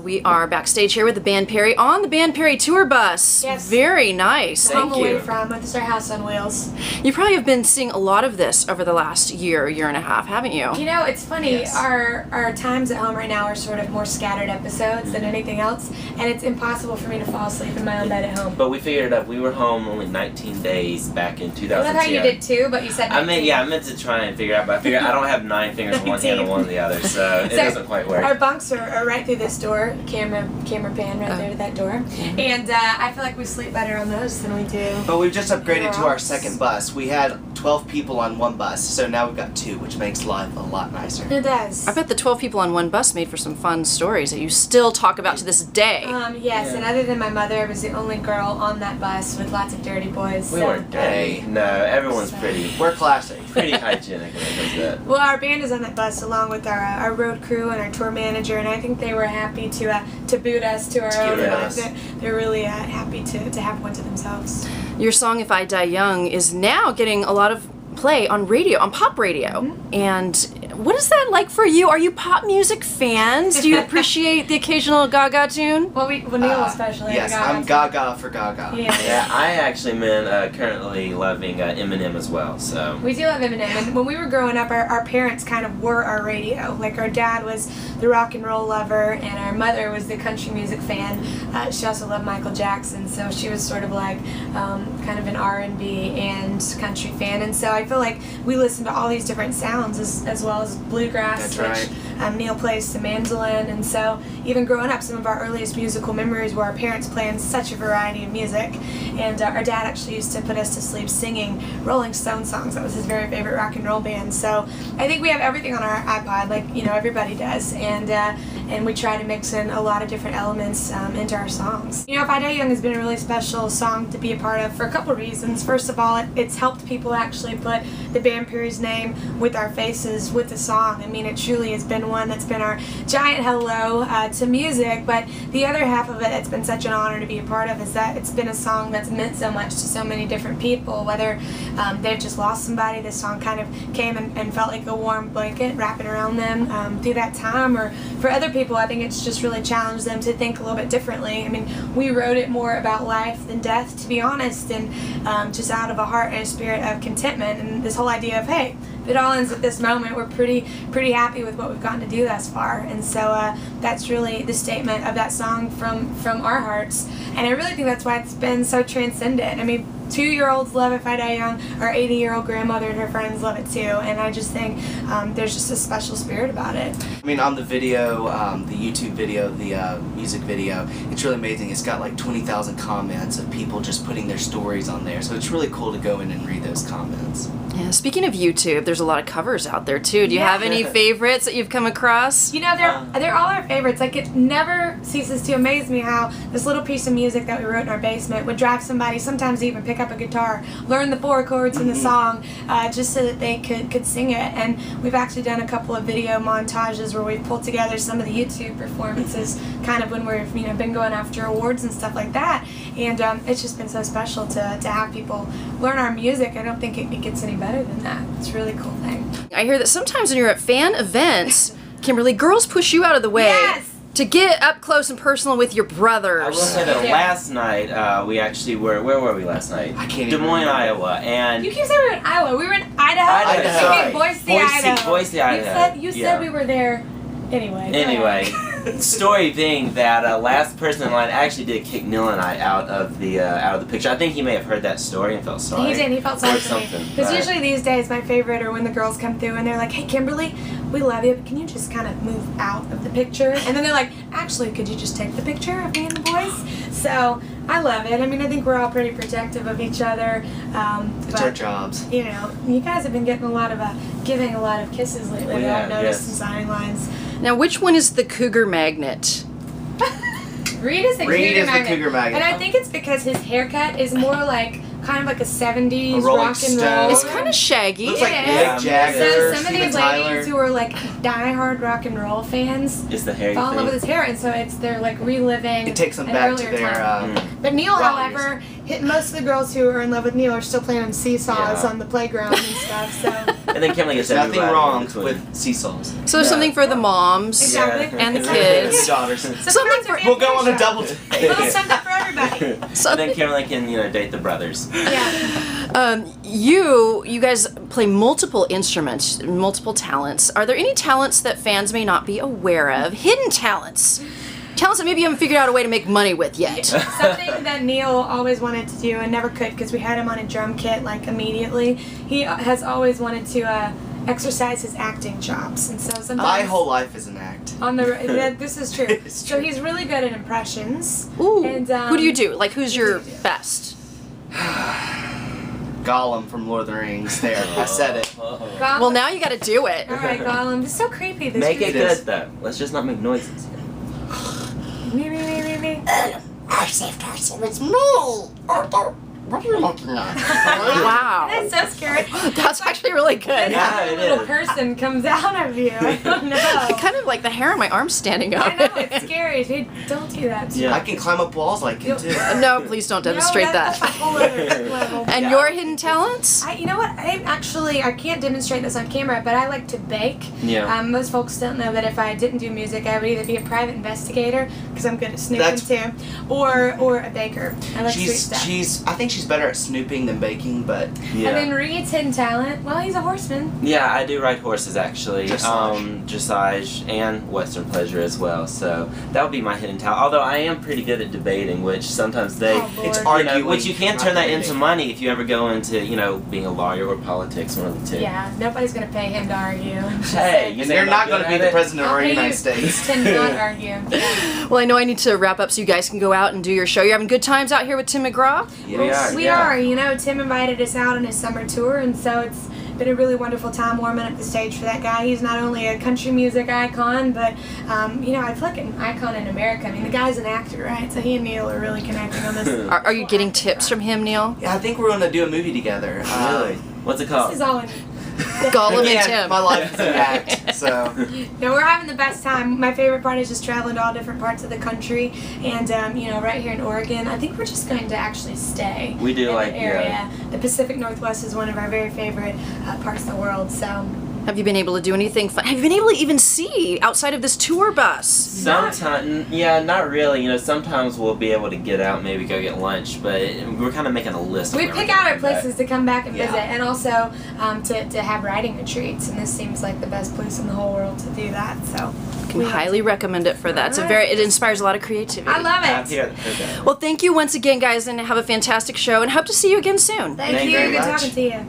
We are backstage here with the Band Perry on the Band Perry tour bus. Yes. Very nice. Thank you. From it's our house on wheels. You probably have been seeing a lot of this over the last year and a half, haven't you? You know, it's funny. Yes. Our times at home right now are sort of more scattered episodes than anything else, and it's impossible for me to fall asleep in my own bed at home. But we figured it out. We were home only 19 days back in 2010. I love how you did 2, but you said 19. I meant to try and figure out, but I figured I don't have 9 fingers in one hand and 1 in the other, so it doesn't quite work. Our bunks are right through this door. Camera pan right there to that door. And I feel like we sleep better on those than we do. But we've just upgraded to our second bus. We had 12 people on one bus, so now we've got 2, which makes life a lot nicer. It does. I bet the 12 people on one bus made for some fun stories that you still talk about to this day. Yes, and other than my mother, I was the only girl on that bus with lots of dirty boys. We weren't dirty. No, everyone's pretty. We're classic. Pretty hygienic when it comes to that. Well, our band is on that bus along with our road crew and our tour manager, and I think they were happy to boot us to our own bus. They're really happy to have one to themselves. Your song "If I Die Young" is now getting a lot of play on radio, on pop radio. And what is that like for you? Are you pop music fans? Do you appreciate the occasional Gaga tune? Well, Neil especially. Yes, I'm Gaga for Gaga. Yeah, I actually been currently loving Eminem as well. So we do love Eminem, and when we were growing up, our parents kind of were our radio. Like our dad was the rock and roll lover, and our mother was the country music fan. She also loved Michael Jackson, so she was sort of like kind of an R&B and country fan. And so I feel like we listened to all these different sounds as well as bluegrass, which Neil plays the mandolin. And so even growing up, some of our earliest musical memories were our parents playing such a variety of music. And our dad actually used to put us to sleep singing Rolling Stone songs. That was his very favorite rock and roll band. So I think we have everything on our iPod, like everybody does. And we try to mix in a lot of different elements into our songs. If I Die Young has been a really special song to be a part of for a couple of reasons. First of all, it's helped people actually put the Band Perry's name with our faces with the song. I mean, it truly has been one that's been our giant hello to music, but the other half of it that's been such an honor to be a part of is that it's been a song that's meant so much to so many different people. Whether they've just lost somebody, this song kind of came and felt like a warm blanket wrapping around them through that time, or for other people, I think it's just really challenged them to think a little bit differently. I mean, we wrote it more about life than death, to be honest, and just out of a heart and a spirit of contentment, and this whole idea of, hey, if it all ends at this moment, we're pretty happy with what we've gotten to do thus far. And so that's really the statement of that song from our hearts, and I really think that's why it's been so transcendent. I mean, 2-year-olds love If I Die Young, our 80-year-old grandmother and her friends love it too, and I just think there's just a special spirit about it. I mean, on the video, the YouTube video, the music video, it's really amazing. It's got like 20,000 comments of people just putting their stories on there, so it's really cool to go in and read those comments. Yeah, speaking of YouTube, there's a lot of covers out there too. Do you have any favorites that you've come across? They're all our favorites. Like, it never ceases to amaze me how this little piece of music that we wrote in our basement would drive somebody sometimes to even pick up a guitar, learn the 4 chords in the song, just so that they could sing it. And we've actually done a couple of video montages where we've pulled together some of the YouTube performances, kind of when we've been going after awards and stuff like that. And it's just been so special to have people learn our music. I don't think it gets any better than that. It's a really cool thing. I hear that sometimes when you're at fan events, Kimberly, girls push you out of the way. Yes! To get up close and personal with your brothers. I will say that last night we actually were. Where were we last night? I can't Des even Moines, remember. Iowa, and You keep saying we were in Iowa. We were in Idaho. Sorry. Boise, Idaho. Boise, Idaho. You said we were there. Anyway. Story being that last person in line actually did kick Neil and I out of the picture. I think he may have heard that story and felt sorry. He did. He felt sorry for me. something. Because usually these days, my favorite are when the girls come through and they're like, "Hey, Kimberly, we love you, but can you just kind of move out of the picture?" And then they're like, "Actually, could you just take the picture of me and the boys?" So I love it. I mean, I think we're all pretty protective of each other. It's our jobs. You guys have been getting giving a lot of kisses lately that I've noticed in signing lines. Now, which one is the cougar magnet? Reed is the cougar magnet. And I think it's because his haircut is more like kind of like a 70s a Rolling rock and roll. It's kind of shaggy. Looks like Yeah. Mick Jagger, So some of Steven these Tyler. ladies who are like diehard rock and roll fans Is the hair fall in love with his hair, and so they're like reliving. It takes them an back to earlier their. time. But Neil, however, most of the girls who are in love with Neil are still playing on seesaws on the playground and stuff. So And then Kimberly gets There's nothing everybody wrong in between. with seesaws. So there's something for the moms Exactly. and the And kids. the daughters. Something for We'll go on a double Little date. something for everybody. And then Kimberly can, date the brothers. Yeah. You guys play multiple instruments, multiple talents. Are there any talents that fans may not be aware of? Hidden talents. Talents that maybe you haven't figured out a way to make money with yet. Something that Neil always wanted to do and never could because we had him on a drum kit like immediately. He has always wanted to exercise his acting chops, and so sometimes My whole life is an act. on the this is true. It's So true. he's really good at impressions. Ooh. And, Who do you do? Like, who's who do your you do? best? Gollum from Lord of the Rings. There, I said it. Gollum. Well, now you got to do it. All right, Gollum. It's so creepy. This Make it creepy. good though. Let's just not make noises. Me. I saved us, it was me! What are you looking at? Wow. That's so scary. That's actually really good. Yeah, A it little is. person comes out of you. I don't know. Kind of like the hair on my arm standing up. I know it's scary. Dude, don't do that. Yeah. I can climb up walls like him too. No, please don't demonstrate no, that's that. a whole other level. And Yeah. your hidden talents? You know what? I can't demonstrate this on camera, but I like to bake. Yeah. Most folks don't know that if I didn't do music, I would either be a private investigator because I'm good at snooping too, or a baker. I like sweet stuff. I think she's better at snooping than baking, but Yeah. And then Reed's hidden talent. Well, he's a horseman. Yeah, I do ride horses actually. Dressage. Dressage and Western pleasure as well. So that would be my hidden talent. Although I am pretty good at debating, which sometimes they, Oh, Lord. it's you know, arguing. which you can not turn that debating. into money if you ever go into, being a lawyer or politics, one of the two. Yeah, nobody's gonna pay him to argue. Hey, And say they're I'm not good going to be at the it. president of I'll the pay United you States. to not argue. Yeah. Well, I know I need to wrap up so you guys can go out and do your show. You're having good times out here with Tim McGraw? We are. Tim invited us out on his summer tour, and so it's been a really wonderful time warming up the stage for that guy. He's not only a country music icon, but I feel like an icon in America. I mean, the guy's an actor, right? So he and Neil are really connecting on this. Are you getting tips from him, Neil? Yeah, I think we're going to do a movie together. Really? What's it This called? is all in. Gollum and Again, Tim. my life is an act, so No, we're having the best time. My favorite part is just traveling to all different parts of the country, and right here in Oregon. I think we're just going to actually stay. We do in like, the area. The Pacific Northwest is one of our very favorite parts of the world. So Have you been able to do anything fun? Have you been able to even see outside of this tour bus? Sometimes, not really. Sometimes we'll be able to get out, maybe go get lunch, but we're kind of making a list. we of where pick we're out gonna our come back. places to come back and Yeah. visit, and also to have riding retreats. And this seems like the best place in the whole world to do that. So Can highly recommend it for that. It's it inspires a lot of creativity. I love Happy it. to- Well, thank you once again, guys, and have a fantastic show, and hope to see you again soon. Thank Thank you. you very Good much. talking to you.